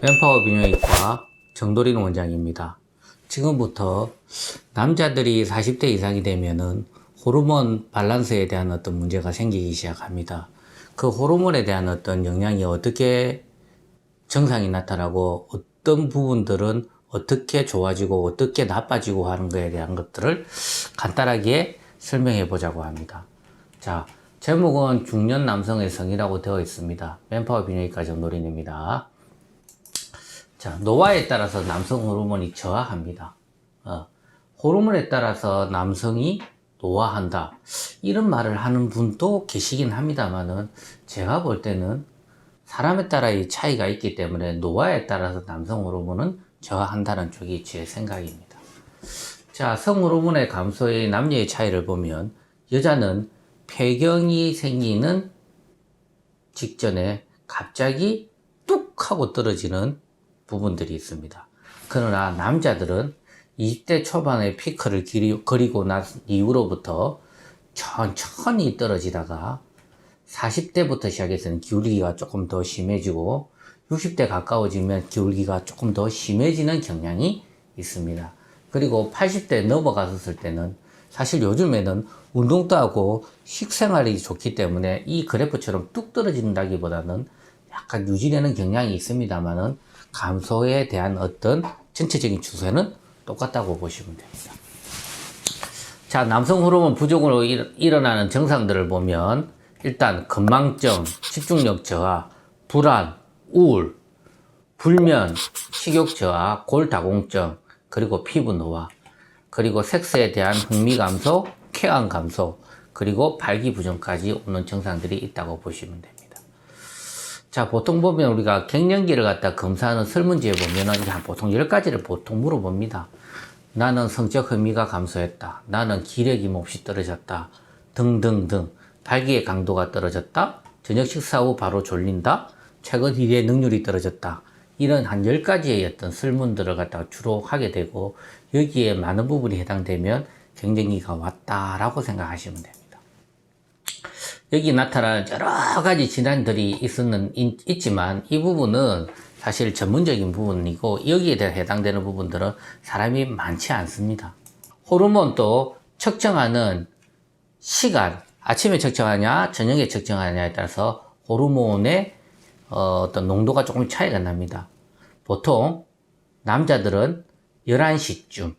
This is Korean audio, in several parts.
맨파워 비뇨기과 정도린 원장입니다. 지금부터 남자들이 40대 이상이 되면은 호르몬 밸런스에 대한 어떤 문제가 생기기 시작합니다. 그 호르몬에 대한 어떤 영향이 어떻게 증상이 나타나고 어떤 부분들은 어떻게 좋아지고 어떻게 나빠지고 하는 것에 대한 것들을 간단하게 설명해 보자고 합니다. 자, 제목은 중년 남성의 성이라고 되어 있습니다. 맨파워 비뇨기과 정도린입니다. 자, 노화에 따라서 남성 호르몬이 저하합니다. 호르몬에 따라서 남성이 노화한다. 이런 말을 하는 분도 계시긴 합니다만은 제가 볼 때는 사람에 따라 이 차이가 있기 때문에 노화에 따라서 남성 호르몬은 저하한다는 쪽이 제 생각입니다. 자, 성 호르몬의 감소의 남녀의 차이를 보면 여자는 폐경이 생기는 직전에 갑자기 뚝 하고 떨어지는 부분들이 있습니다. 그러나 남자들은 20대 초반의 피크를 그리고 난 이후로부터 천천히 떨어지다가 40대부터 시작해서는 기울기가 조금 더 심해지고 60대 가까워지면 기울기가 조금 더 심해지는 경향이 있습니다. 그리고 80대 넘어갔을 때는 사실 요즘에는 운동도 하고 식생활이 좋기 때문에 이 그래프처럼 뚝 떨어진다기보다는 약간 유지되는 경향이 있습니다만은 감소에 대한 어떤 전체적인 추세는 똑같다고 보시면 됩니다. 자, 남성 호르몬 부족으로 일어나는 증상들을 보면 일단 건망증, 집중력 저하, 불안, 우울, 불면, 식욕 저하, 골다공증, 그리고 피부 노화, 그리고 섹스에 대한 흥미 감소, 쾌감 감소, 그리고 발기부전까지 오는 증상들이 있다고 보시면 됩니다. 자, 보통 보면 우리가 갱년기를 갖다 검사하는 설문지에 보면은 보통 10가지를 보통 물어봅니다. 나는 성적 흥미가 감소했다. 나는 기력이 몹시 떨어졌다. 등등등. 발기의 강도가 떨어졌다. 저녁 식사 후 바로 졸린다. 최근 일의 능률이 떨어졌다. 이런 한 10가지의 어떤 설문들을 갖다가 주로 하게 되고 여기에 많은 부분이 해당되면 갱년기가 왔다라고 생각하시면 됩니다. 여기 나타나는 여러 가지 질환들이 있지만 이 부분은 사실 전문적인 부분이고 여기에 대해 해당되는 부분들은 사람이 많지 않습니다. 호르몬도 측정하는 시간, 아침에 측정하냐 저녁에 측정하냐에 따라서 호르몬의 어떤 농도가 조금 차이가 납니다. 보통 남자들은 11시쯤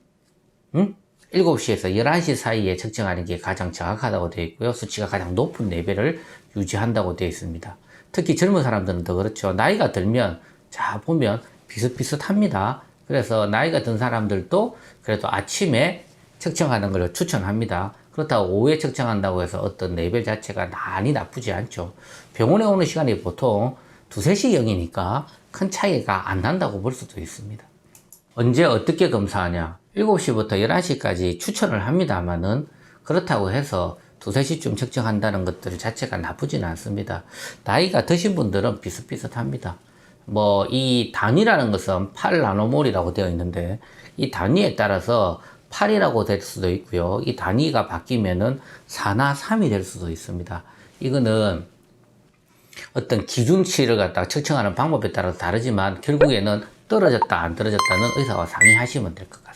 7시에서 11시 사이에 측정하는 게 가장 정확하다고 되어 있고요. 수치가 가장 높은 레벨을 유지한다고 되어 있습니다. 특히 젊은 사람들은 더 그렇죠. 나이가 들면 자 보면 비슷비슷합니다. 그래서 나이가 든 사람들도 그래도 아침에 측정하는 걸 추천합니다. 그렇다고 오후에 측정한다고 해서 어떤 레벨 자체가 많이 나쁘지 않죠. 병원에 오는 시간이 보통 2, 3시경이니까 큰 차이가 안 난다고 볼 수도 있습니다. 언제 어떻게 검사하냐? 7시부터 11시까지 추천을 합니다만은 그렇다고 해서 2, 3시쯤 측정한다는 것들 자체가 나쁘진 않습니다. 나이가 드신 분들은 비슷비슷합니다. 이 단위라는 것은 8나노몰이라고 되어 있는데 이 단위에 따라서 8이라고 될 수도 있고요. 이 단위가 바뀌면은 4나 3이 될 수도 있습니다. 이거는 어떤 기준치를 갖다가 측정하는 방법에 따라서 다르지만 결국에는 떨어졌다 안 떨어졌다는 의사와 상의하시면 될 것 같아요.